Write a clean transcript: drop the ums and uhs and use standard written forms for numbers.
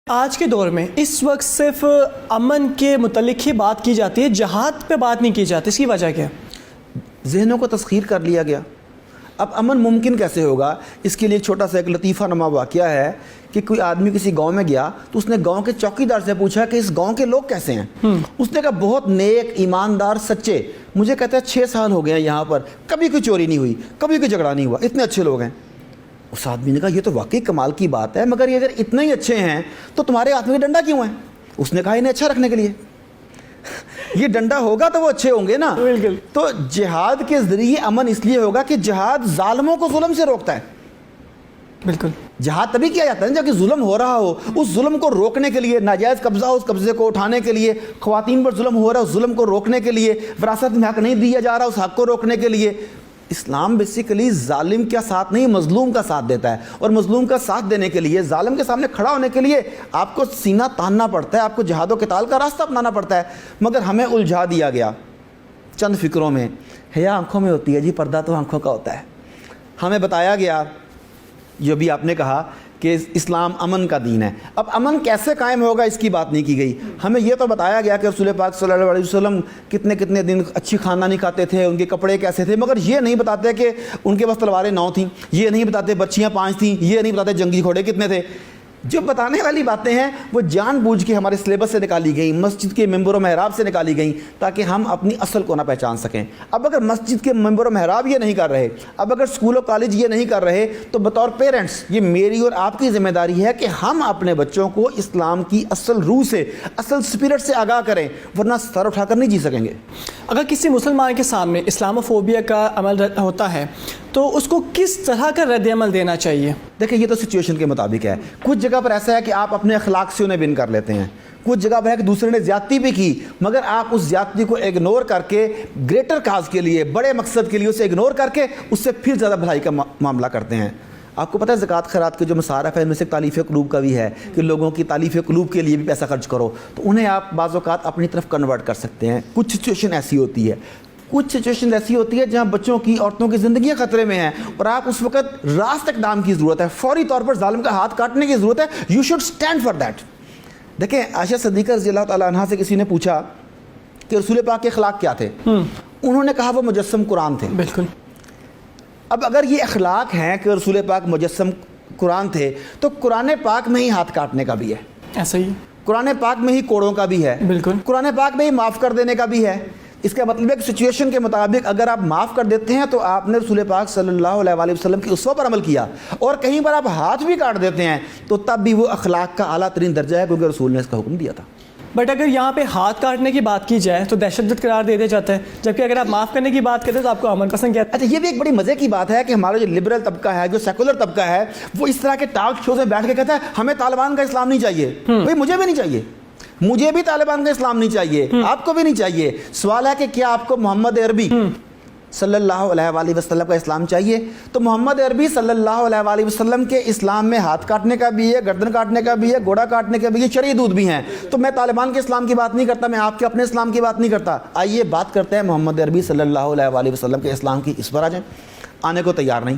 آج کے دور میں اس وقت صرف امن کے متعلق ہی بات کی جاتی ہے، جہاد پہ بات نہیں کی جاتی، اس کی وجہ کیا؟ ذہنوں کو تسخیر کر لیا گیا۔ اب امن ممکن کیسے ہوگا؟ اس کے لیے چھوٹا سا ایک لطیفہ نما واقعہ ہے کہ کوئی آدمی کسی گاؤں میں گیا تو اس نے گاؤں کے چوکیدار سے پوچھا کہ اس گاؤں کے لوگ کیسے ہیں؟ اس نے کہا بہت نیک، ایماندار، سچے۔ مجھے کہتا ہے 6 سال ہو گئے ہیں یہاں پر، کبھی کوئی چوری نہیں ہوئی، کبھی کوئی جھگڑا نہیں ہوا، اتنے اچھے لوگ ہیں۔ اس آدمی نے کہا یہ تو واقعی کمال کی بات ہے، مگر یہ اگر اتنے ہی اچھے ہیں تو تمہارے ہاتھ میں ڈنڈا کیوں ہے؟ اس نے کہا انہیں اچھا رکھنے کے لیے۔ یہ ڈنڈا ہوگا تو وہ اچھے ہوں گے نا۔ بالکل۔ تو جہاد کے ذریعے امن اس لیے ہوگا کہ جہاد ظالموں کو ظلم سے روکتا ہے۔ بالکل، جہاد تبھی کیا جاتا ہے جب کہ ظلم ہو رہا ہو، اس ظلم کو روکنے کے لیے، ناجائز قبضہ ہو اس قبضے کو اٹھانے کے لیے، خواتین پر ظلم ہو رہا ہے اس ظلم کو روکنے کے لیے، وراثت میں حق نہیں دیا جا رہا اس حق کو روکنے کے لیے۔ اسلام بیسیکلی ظالم کا ساتھ نہیں، مظلوم کا ساتھ دیتا ہے، اور مظلوم کا ساتھ دینے کے لیے، ظالم کے سامنے کھڑا ہونے کے لیے آپ کو سینہ تاننا پڑتا ہے، آپ کو جہاد و قتال کا راستہ اپنانا پڑتا ہے۔ مگر ہمیں الجھا دیا گیا چند فکروں میں۔ حیا آنکھوں میں ہوتی ہے جی، پردہ تو آنکھوں کا ہوتا ہے۔ ہمیں بتایا گیا، جو بھی آپ نے کہا کہ اسلام امن کا دین ہے، اب امن کیسے قائم ہوگا اس کی بات نہیں کی گئی۔ ہمیں یہ تو بتایا گیا کہ رسول پاک صلی اللہ علیہ وسلم کتنے دن اچھی کھانا نہیں کھاتے تھے، ان کے کپڑے کیسے تھے، مگر یہ نہیں بتاتے کہ ان کے پاس تلواریں 9 تھیں، یہ نہیں بتاتے بچیاں 5 تھیں، یہ نہیں بتاتے جنگی گھوڑے کتنے تھے۔ جو بتانے والی باتیں ہیں وہ جان بوجھ کے ہمارے سلیبس سے نکالی گئیں، مسجد کے ممبر و محراب سے نکالی گئیں تاکہ ہم اپنی اصل کو نہ پہچان سکیں۔ اب اگر مسجد کے ممبر و محراب یہ نہیں کر رہے، اب اگر اسکول و کالج یہ نہیں کر رہے، تو بطور پیرنٹس یہ میری اور آپ کی ذمہ داری ہے کہ ہم اپنے بچوں کو اسلام کی اصل روح سے، اصل اسپرٹ سے آگاہ کریں، ورنہ سر اٹھا کر نہیں جی سکیں گے۔ اگر کسی مسلمان کے سامنے اسلاموفوبیا کا عمل ہوتا ہے تو اس کو کس طرح کا رد عمل دینا چاہیے؟ دیکھیں یہ تو سچویشن کے مطابق ہے۔ کچھ جگہ پر ایسا ہے کہ آپ اپنے اخلاق سے انہیں بن کر لیتے ہیں، کچھ جگہ پر ہے کہ دوسرے نے زیادتی بھی کی مگر آپ اس زیادتی کو اگنور کر کے گریٹر کاز کے لیے، بڑے مقصد کے لیے اسے اگنور کر کے اس سے پھر زیادہ بھلائی کا معاملہ کرتے ہیں۔ آپ کو پتہ ہے زکوٰۃ خیرات کے جو مصارف ہے ان میں سے تالیف قلوب کا بھی ہے کہ لوگوں کی تالیف قلوب کے لیے بھی پیسہ خرچ کرو، تو انہیں آپ بعض اوقات اپنی طرف کنورٹ کر سکتے ہیں۔ کچھ سچویشن ایسی ہوتی ہے، کچھ سچویشن ایسی ہوتی ہے جہاں بچوں کی، عورتوں کی زندگیاں خطرے میں ہیں اور آپ اس وقت راست اقدام کی ضرورت ہے، فوری طور پر ظالم کا ہاتھ کاٹنے کی ضرورت ہے۔ You should stand for that. دیکھیں عائشہ صدیقہ رضی اللہ تعالیٰ عنہ سے کسی نے پوچھا کہ رسول پاک کے اخلاق کیا تھے، انہوں نے کہا وہ مجسم قرآن تھے۔ بالکل۔ اب اگر یہ اخلاق ہیں کہ رسول پاک مجسم قرآن تھے تو قرآن پاک میں ہی ہاتھ کاٹنے کا بھی ہے، ایسا ہی قرآن پاک میں ہی کوڑوں کا بھی ہے، بالکل، قرآن پاک میں ہی معاف کر دینے کا بھی ہے۔ اس کا مطلب ہے کہ سچویشن کے مطابق اگر آپ معاف کر دیتے ہیں تو آپ نے رسول پاک صلی اللہ علیہ وسلم کی اسوہ پر عمل کیا، اور کہیں پر آپ ہاتھ بھی کاٹ دیتے ہیں تو تب بھی وہ اخلاق کا اعلیٰ ترین درجہ ہے، کیونکہ رسول نے اس کا حکم دیا تھا۔ بٹ اگر یہاں پہ ہاتھ کاٹنے کی بات کی جائے تو دہشت گرد قرار دے دیا جاتا ہے، جبکہ اگر آپ معاف کرنے کی بات کرتے ہیں تو آپ کو امن پسند کہتے ہیں۔ اچھا یہ بھی ایک بڑی مزے کی بات ہے کہ ہمارا جو لبرل طبقہ ہے، جو سیکولر طبقہ ہے، وہ اس طرح کے ٹاک شوز میں بیٹھ کے کہتا ہے ہمیں طالبان کا اسلام نہیں چاہیے۔ بھائی مجھے بھی نہیں چاہیے، مجھے بھی طالبان کا اسلام نہیں چاہیے، آپ کو بھی نہیں چاہیے۔ سوال ہے کہ کیا آپ کو محمد عربی صلی اللہ علیہ وسلم کا اسلام چاہیے؟ تو محمد عربی صلی اللہ علیہ وسلم کے اسلام میں ہاتھ کاٹنے کا بھی ہے، گردن کاٹنے کا بھی ہے، گوڑا کاٹنے کا بھی ہے، چری دودھ بھی ہیں۔ تو میں طالبان کے اسلام کی بات نہیں کرتا، میں آپ کے اپنے اسلام کی بات نہیں کرتا۔ آئیے بات کرتے ہیں محمد عربی صلی اللہ علیہ وسلم کے اسلام کی۔ اس پر آ جائیں، آنے کو تیار نہیں۔